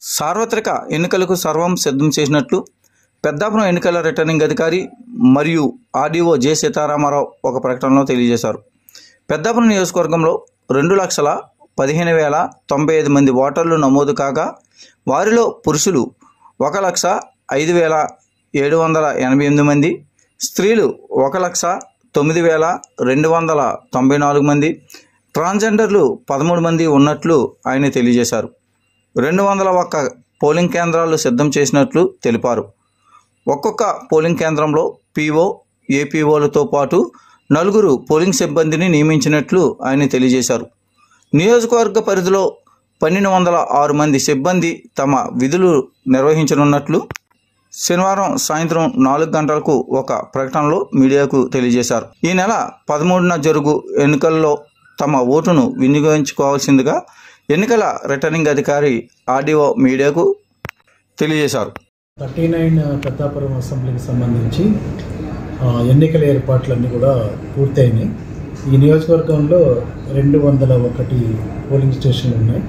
సార్వత్రిక ఎన్నికలకు సర్వం సిద్ధం చేసినట్లు పెద్దాపురం ఎన్నికల రిటర్నింగ్ అధికారి మరియు ఆర్డీఓ జె సీతారామారావు ఒక ప్రకటనలో తెలియజేశారు. పెద్దాపురం నియోజకవర్గంలో 2,15,095 మంది ఓటర్లు నమోదు కాగా వారిలో పురుషులు 1,05,788 మంది, స్త్రీలు 1,09,294 మంది, ట్రాన్స్జెండర్లు 13 మంది ఉన్నట్లు ఆయన తెలియజేశారు. 201 పోలింగ్ కేంద్రాలు సిద్ధం చేసినట్లు తెలిపారు. ఒక్కొక్క పోలింగ్ కేంద్రంలో పీఓ, ఏపీఓలతో పాటు 4 పోలింగ్ సిబ్బందిని నియమించినట్లు ఆయన తెలియజేశారు. నియోజకవర్గ పరిధిలో 1,206 మంది సిబ్బంది తమ విధులు నిర్వహించనున్నట్లు శనివారం సాయంత్రం 4 గంటలకు ఒక ప్రకటనలో మీడియాకు తెలియజేశారు. ఈ నెల 13న జరుగు ఎన్నికల్లో తమ ఓటును వినియోగించుకోవాల్సిందిగా ఎన్నికల రిటర్నింగ్ అధికారి ఆర్డీఓ మీడియాకు తెలియజేశారు. 39 పెద్దాపురం అసెంబ్లీకి సంబంధించి ఎన్నికల ఏర్పాట్లన్నీ కూడా పూర్తయినాయి. ఈ నియోజకవర్గంలో 201 పోలింగ్ స్టేషన్లు ఉన్నాయి.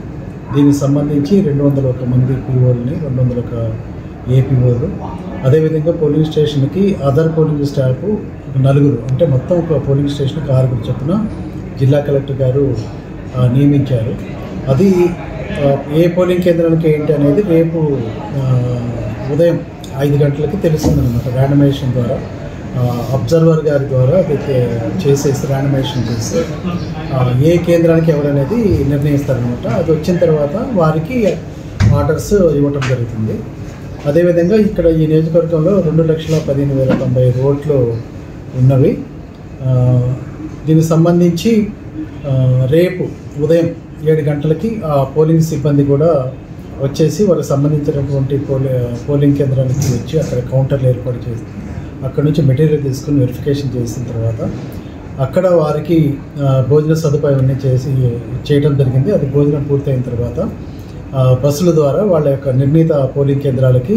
దీనికి సంబంధించి 201 మంది పీఓల్ని, 201 ఏపీఓలు, అదేవిధంగా పోలింగ్ స్టేషన్కి అదర్ పోలింగ్ స్టాఫ్ 4, అంటే మొత్తం ఒక పోలింగ్ స్టేషన్కి 6 చొప్పున జిల్లా కలెక్టర్ గారు నియమించారు. అది ఏ పోలింగ్ కేంద్రానికి ఏంటి అనేది రేపు ఉదయం 5 గంటలకి తెలుస్తుందన్నమాట. ర్యాండమైజేషన్ ద్వారా అబ్జర్వర్ గారి ద్వారా అది చేసేసి ర్యాండమైజేషన్ చేసి ఏ కేంద్రానికి ఎవరనేది నిర్ణయిస్తారనమాట. అది వచ్చిన తర్వాత వారికి ఆర్డర్స్ ఇవ్వటం జరుగుతుంది. అదేవిధంగా ఇక్కడ ఈ నియోజకవర్గంలో 2,15,095 ఓట్లు ఉన్నవి. దీనికి సంబంధించి రేపు ఉదయం 7 గంటలకి ఆ పోలింగ్ సిబ్బంది కూడా వచ్చేసి వారికి సంబంధించినటువంటి పోలింగ్ కేంద్రానికి వచ్చి అక్కడ కౌంటర్లు ఏర్పాటు చేసి అక్కడ నుంచి మెటీరియల్ తీసుకుని వెరిఫికేషన్ చేసిన తర్వాత అక్కడ వారికి భోజన సదుపాయం అన్నీ చేయడం జరిగింది. అది భోజనం పూర్తయిన తర్వాత బస్సుల ద్వారా వాళ్ళ యొక్క నిర్ణీత పోలింగ్ కేంద్రాలకి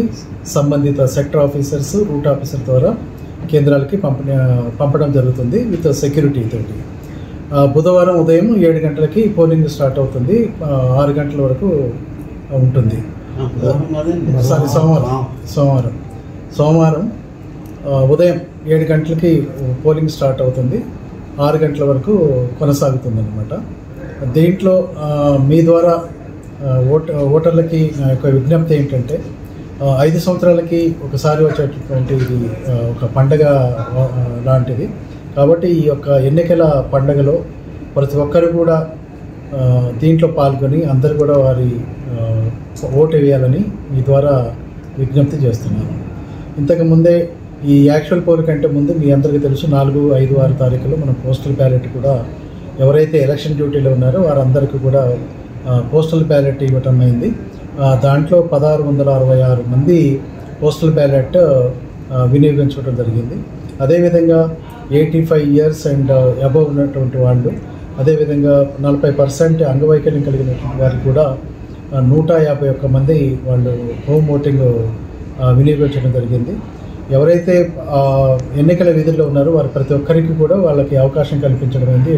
సంబంధిత సెక్టర్ ఆఫీసర్స్, రూట్ ఆఫీసర్ ద్వారా కేంద్రాలకి పంపడం జరుగుతుంది విత్ సెక్యూరిటీ తోటి. బుధవారం ఉదయం 7 గంటలకి పోలింగ్ స్టార్ట్ అవుతుంది. 6 గంటల వరకు ఉంటుంది. సోమవారం ఉదయం 7 గంటలకి పోలింగ్ స్టార్ట్ అవుతుంది. 6 గంటల వరకు కొనసాగుతుంది అన్నమాట. దీంట్లో మీ ద్వారా ఓటర్లకి నా యొక్క విజ్ఞప్తి ఏంటంటే 5 సంవత్సరాలకి ఒకసారి వచ్చేటటువంటి ఇది ఒక పండగ లాంటిది. కాబట్టి ఈ యొక్క ఎన్నికల పండగలో ప్రతి ఒక్కరు కూడా దీంట్లో పాల్గొని అందరూ కూడా వారి ఓటు వేయాలని మీ ద్వారా విజ్ఞప్తి చేస్తున్నాను. ఇంతకుముందే ఈ యాక్చువల్ పోల్ కంటే ముందు మీ అందరికీ తెలుసు 4, 5, 6 తారీఖులో మనం పోస్టల్ బ్యాలెట్ కూడా ఎవరైతే ఎలక్షన్ డ్యూటీలో ఉన్నారో వారందరికీ కూడా పోస్టల్ బ్యాలెట్ ఇవ్వటం అయింది. దాంట్లో 1,666 మంది పోస్టల్ బ్యాలెట్ వినియోగించుకోవడం జరిగింది. అదేవిధంగా 85 ఇయర్స్ అండ్ అబవ్ ఉన్నటువంటి వాళ్ళు, అదేవిధంగా 40% అంగవైకల్యం కలిగినటువంటి వారికి కూడా 151 మంది వాళ్ళు హోమ్ ఓటింగ్ వినియోగించడం జరిగింది. ఎవరైతే ఎన్నికల విధుల్లో ఉన్నారో వారు ప్రతి ఒక్కరికి కూడా వాళ్ళకి అవకాశం కల్పించడం అయింది.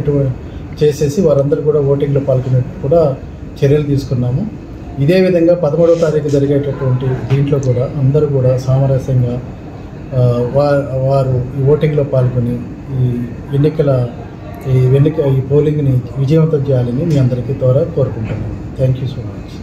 చేసేసి వారందరూ కూడా ఓటింగ్లో పాల్గొనేట్టు కూడా చర్యలు తీసుకున్నాము. ఇదే విధంగా 13వ తారీఖు జరిగేటటువంటి దీంట్లో కూడా అందరూ కూడా సామరస్యంగా వారు ఈ ఓటింగ్లో పాల్గొని ఈ పోలింగ్ని విజయవంతం చేయాలని మీ అందరికీ ద్వారా కోరుకుంటున్నాను. Thank you so much.